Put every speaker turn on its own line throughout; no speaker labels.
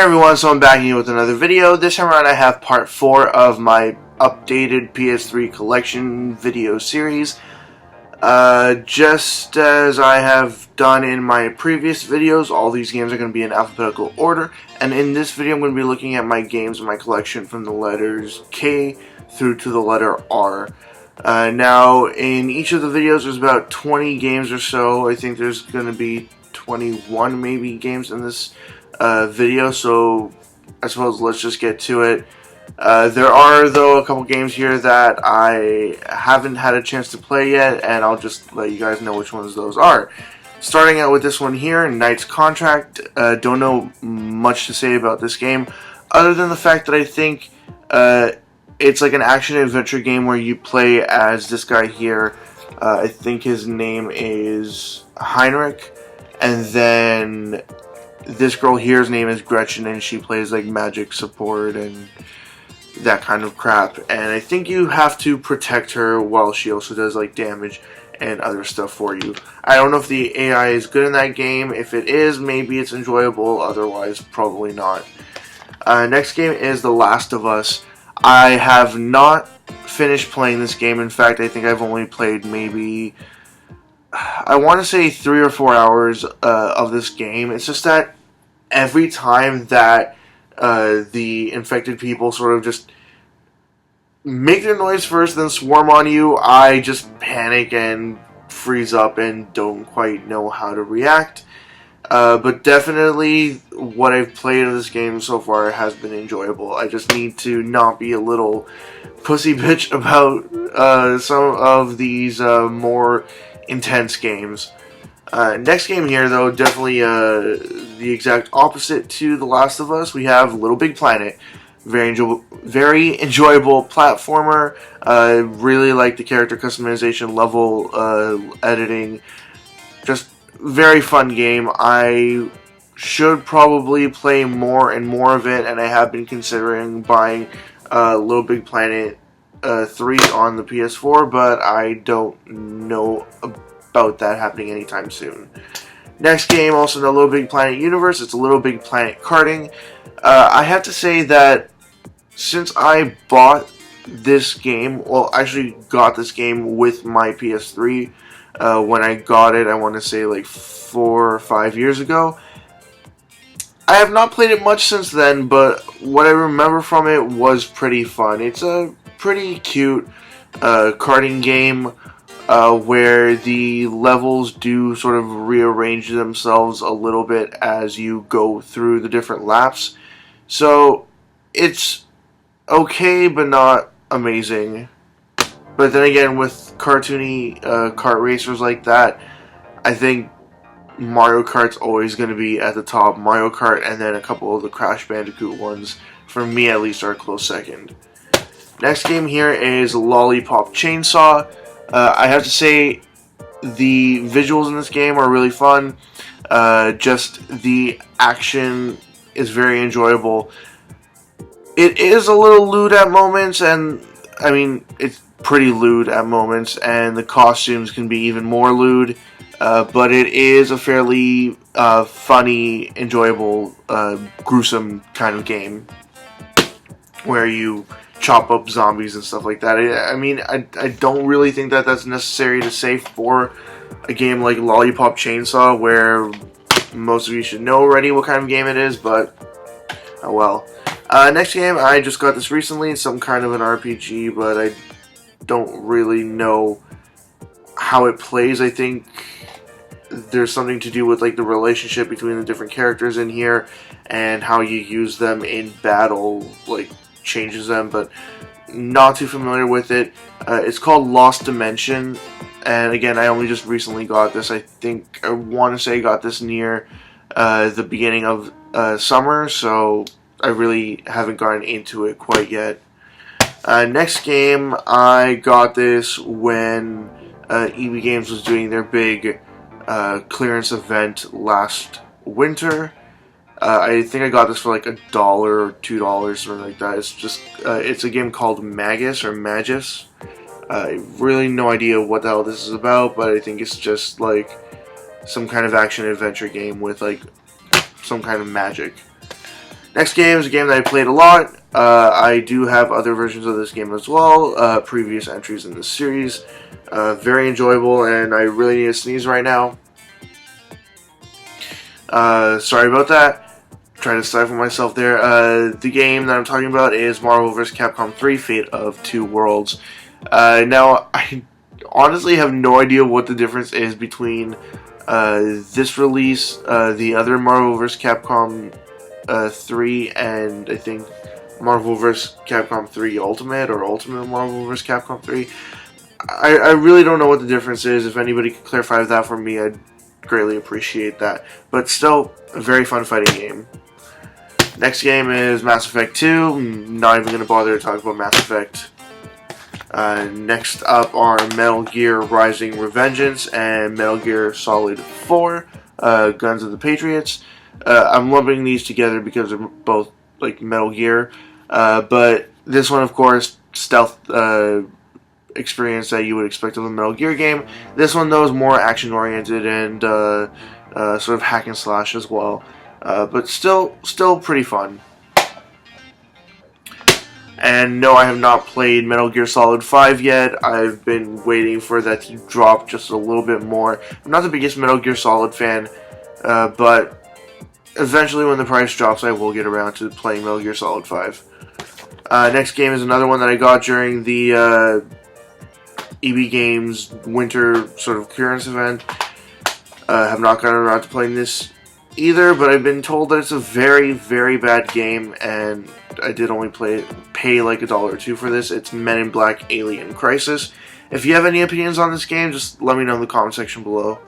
everyone, so I'm back here with another video. This time around I have part 4 of my updated PS3 collection video series. Just as I have done in my previous videos, all these games are going to be in alphabetical order. And in this video I'm going to be looking at my games in my collection from the letters K through to the letter R. Now, in each of the videos there's about 20 games or so. I think there's going to be 21 maybe games in this video, so I suppose let's just get to it. There are, though, a couple games here that I haven't had a chance to play yet, and I'll just let you guys know which ones those are. Starting out with this one here, Knight's Contract. Don't know much to say about this game, other than the fact that I think it's like an action-adventure game where you play as this guy here. I think his name is Heinrich, and then this girl here's name is Gretchen, and she plays like magic support and that kind of crap. And I think you have to protect her while she also does like damage and other stuff for you. I don't know if the AI is good in that game. If it is, maybe it's enjoyable. Otherwise, probably not. Next game is The Last of Us. I have not finished playing this game. In fact, I think I've only played maybe, I want to say 3 or 4 hours of this game. It's just that every time that the infected people sort of just make their noise first, then swarm on you, I just panic and freeze up and don't quite know how to react. But definitely what I've played of this game so far has been enjoyable. I just need to not be a little pussy bitch about some of these more intense games. Next game here, though, definitely the exact opposite to The Last of Us. We have Little Big Planet. Very enjoyable platformer. Really like the character customization, level editing. Just very fun game. I should probably play more and more of it, and I have been considering buying Little Big Planet 3 on the PS4, but I don't know about that happening anytime soon. Next game, also in the Little Big Planet universe, it's Little Big Planet Karting. I have to say that since I bought this game, well, actually got this game with my PS3, when I got it, I want to say like 4 or 5 years ago. I have not played it much since then, but what I remember from it was pretty fun. It's a pretty cute karting game, where the levels do sort of rearrange themselves a little bit as you go through the different laps. So it's okay, but not amazing. But then again, with cartoony kart racers like that, I think Mario Kart's always going to be at the top. Mario Kart and then a couple of the Crash Bandicoot ones, for me at least, are a close second. Next game here is Lollipop Chainsaw. I have to say, the visuals in this game are really fun. Just the action is very enjoyable. It is a little lewd at moments, and I mean, it's pretty lewd at moments, and the costumes can be even more lewd. But it is a fairly funny, enjoyable, gruesome kind of game where you chop up zombies and stuff like that. I mean, I don't really think that that's necessary to say for a game like Lollipop Chainsaw, where most of you should know already what kind of game it is, but oh well. Next game, I just got this recently. It's some kind of an RPG, but I don't really know how it plays. I think there's something to do with like the relationship between the different characters in here and how you use them in battle, like changes them, but not too familiar with it. It's called Lost Dimension, and again, I only just recently got this. I think I want to say I got this near the beginning of summer, so I really haven't gotten into it quite yet. Next game, I got this when EB Games was doing their big clearance event last winter. I think I got this for like $1 or $2, something like that. It's just, it's a game called Magus or Magus. I really no idea what the hell this is about, but I think it's just like some kind of action adventure game with like some kind of magic. Next game is a game that I played a lot. I do have other versions of this game as well, previous entries in this series. Very enjoyable, and I really need to sneeze right now. Sorry about that. Trying to stifle myself there. The game that I'm talking about is Marvel vs. Capcom 3 Fate of Two Worlds. Now, I honestly have no idea what the difference is between this release, the other Marvel vs. Capcom 3, and I think Marvel vs. Capcom 3 Ultimate, or Ultimate Marvel vs. Capcom 3. I really don't know what the difference is. If anybody could clarify that for me, I'd greatly appreciate that. But still, a very fun fighting game. Next game is Mass Effect 2. I'm not even going to bother to talk about Mass Effect. Next up are Metal Gear Rising Revengeance and Metal Gear Solid 4, Guns of the Patriots. I'm lumping these together because they're both like Metal Gear, but this one, of course, stealth experience that you would expect of a Metal Gear game. This one, though, is more action-oriented and sort of hack and slash as well, but still pretty fun. And no, I have not played Metal Gear Solid 5 yet. I've been waiting for that to drop just a little bit more. I'm not the biggest Metal Gear Solid fan, but eventually when the price drops, I will get around to playing Metal Gear Solid 5. Next game is another one that I got during the EB Games winter sort of clearance event. Have not gotten around to playing this either, but I've been told that it's a very, very bad game, and I did only pay like $1 or $2 for this. It's Men in Black Alien Crisis. If you have any opinions on this game, just let me know in the comment section below.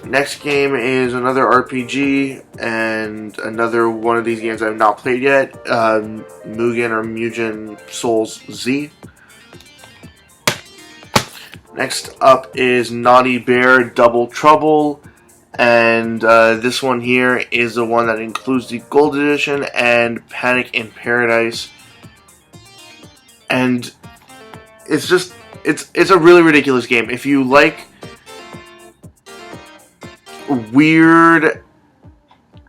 Next game is another RPG, and another one of these games I've not played yet, Mugen or Mugen Souls Z. Next up is Naughty Bear Double Trouble, and this one here is the one that includes the Gold Edition and Panic in Paradise. And it's just, it's a really ridiculous game. If you like weird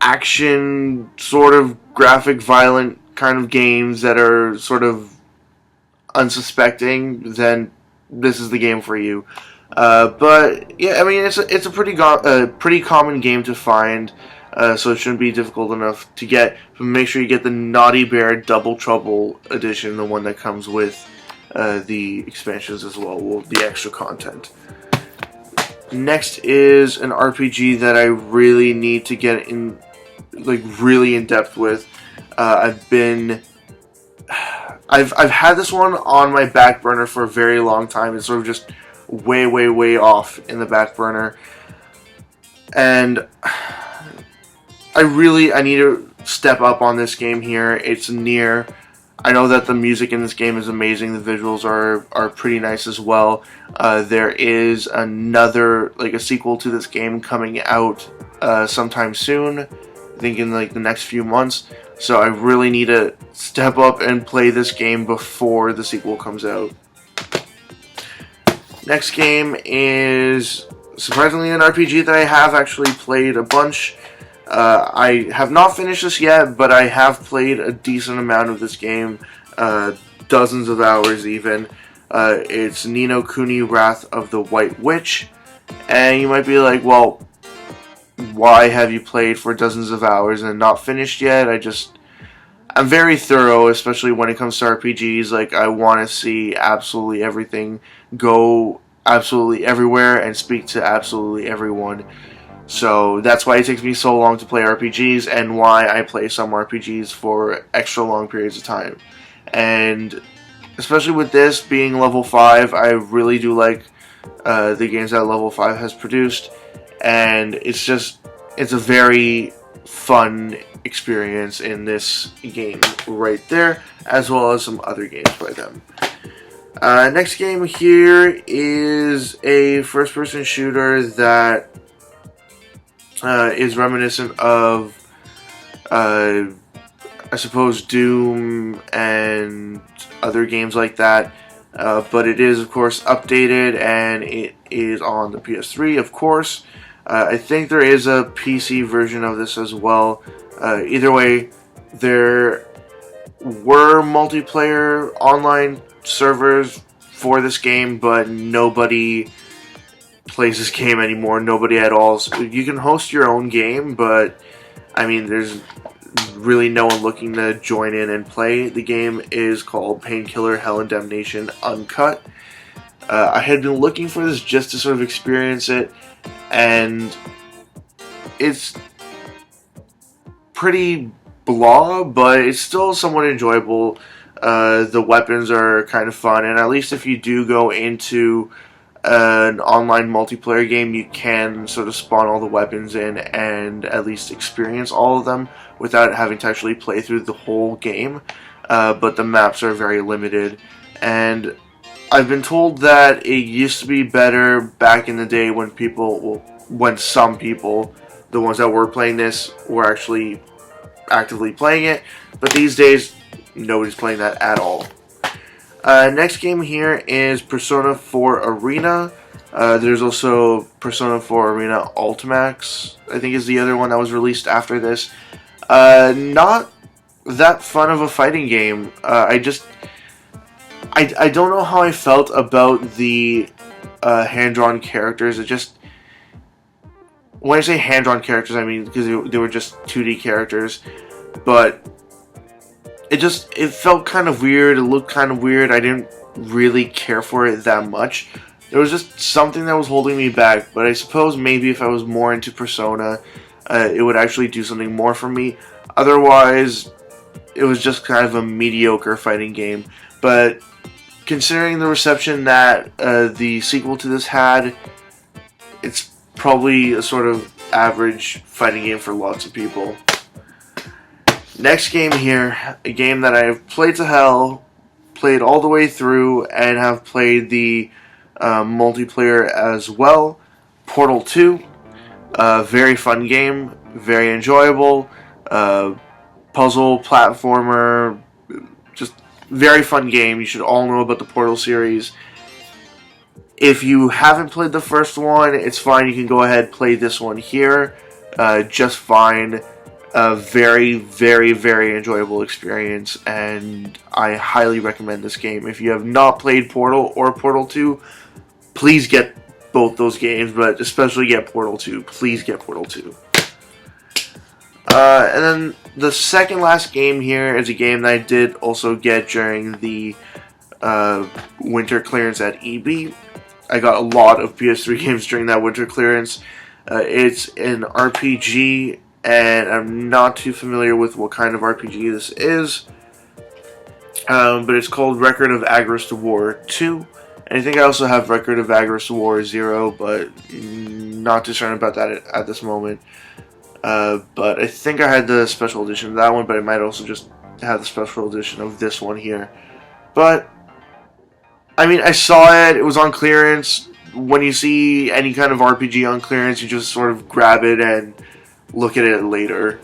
action, sort of graphic, violent kind of games that are sort of unsuspecting, then this is the game for you. But yeah, I mean, it's a pretty common game to find, so it shouldn't be difficult enough to get. But make sure you get the Naughty Bear Double Trouble edition, the one that comes with the expansions as well, the extra content. Next is an RPG that I really need to get in, like, really in depth with. I've had this one on my back burner for a very long time. It's sort of just way off in the back burner, and I need to step up on this game here. It's Nier. I know that the music in this game is amazing. The visuals are pretty nice as well. There is another, like, a sequel to this game coming out sometime soon. I think in like the next few months. So I really need to step up and play this game before the sequel comes out. Next game is surprisingly an RPG that I have actually played a bunch. I have not finished this yet, but I have played a decent amount of this game, dozens of hours even. It's Ni no Kuni Wrath of the White Witch, and you might be like, well, why have you played for dozens of hours and not finished yet? I'm very thorough, especially when it comes to RPGs. Like, I want to see absolutely everything, go absolutely everywhere, and speak to absolutely everyone. So that's why it takes me so long to play RPGs, and why I play some RPGs for extra long periods of time. And especially with this being level 5, I really do like the games that level 5 has produced, and it's a very fun experience in this game right there, as well as some other games by them. Next game here is a first-person shooter that is reminiscent of, I suppose, Doom and other games like that, but it is, of course, updated, and it is on the PS3, of course. I think there is a PC version of this as well, Either way, there were multiplayer online servers for this game, but nobody plays this game anymore. Nobody at all. So you can host your own game, but I mean, there's really no one looking to join in and play. The game is called Painkiller Hell and Damnation Uncut. I had been looking for this just to sort of experience it, and it's pretty blah, but it's still somewhat enjoyable. The weapons are kind of fun, and at least if you do go into an online multiplayer game, you can sort of spawn all the weapons in and at least experience all of them without having to actually play through the whole game. But the maps are very limited, and I've been told that it used to be better back in the day when some people, the ones that were playing this, were actually actively playing it, but these days nobody's playing that at all. Next game here is Persona 4 Arena. There's also Persona 4 Arena Ultimax, I think is the other one that was released after this. Not that fun of a fighting game. I don't know how I felt about the hand-drawn characters. When I say hand-drawn characters, I mean because they were just 2D characters, but it felt kind of weird. It looked kind of weird. I didn't really care for it that much. There was just something that was holding me back, but I suppose maybe if I was more into Persona, it would actually do something more for me. Otherwise, it was just kind of a mediocre fighting game. But considering the reception that the sequel to this had, it's probably a sort of average fighting game for lots of people. Next game here, a game that I have played to hell, played all the way through, and have played the multiplayer as well. Portal 2, very fun game, very enjoyable, puzzle, platformer, just very fun game. You should all know about the Portal series. If you haven't played the first one, it's fine. You can go ahead and play this one here. Just fine. A very, very, very enjoyable experience, and I highly recommend this game. If you have not played Portal or Portal 2, please get both those games, but especially get Portal 2. Please get Portal 2. And then the second last game here is a game that I did also get during the winter clearance at EB. I got a lot of PS3 games during that winter clearance. It's an RPG, and I'm not too familiar with what kind of RPG this is, but it's called Record of Agorist War 2, and I think I also have Record of Agorist War 0, but not too certain about that at this moment. But I think I had the special edition of that one, but I might also just have the special edition of this one here. But I mean, I saw it was on clearance. When you see any kind of RPG on clearance, you just sort of grab it and look at it later.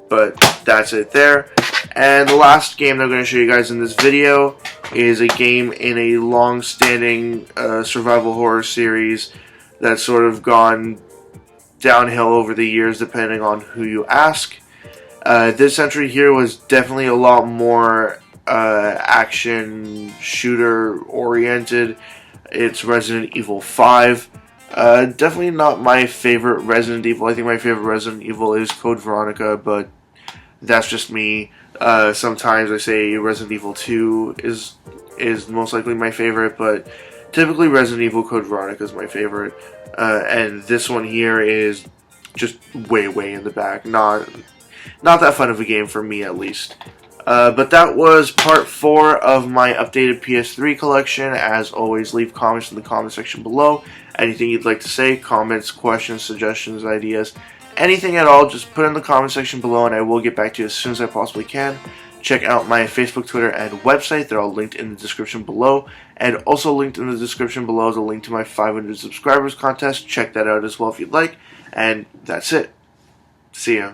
But that's it there. And the last game that I'm going to show you guys in this video is a game in a long-standing survival horror series that's sort of gone downhill over the years depending on who you ask. This entry here was definitely a lot more action shooter oriented. It's Resident Evil 5. Definitely not my favorite Resident Evil. I think my favorite Resident Evil is Code Veronica, but that's just me. Sometimes I say Resident Evil 2 is most likely my favorite, but typically Resident Evil Code Veronica is my favorite. And this one here is just way in the back. Not that fun of a game for me, at least. But that was part 4 of my updated PS3 collection. As always, leave comments in the comment section below. Anything you'd like to say, comments, questions, suggestions, ideas, anything at all, just put in the comment section below and I will get back to you as soon as I possibly can. Check out my Facebook, Twitter, and website. They're all linked in the description below. And also linked in the description below is a link to my 500 subscribers contest. Check that out as well if you'd like. And that's it. See ya.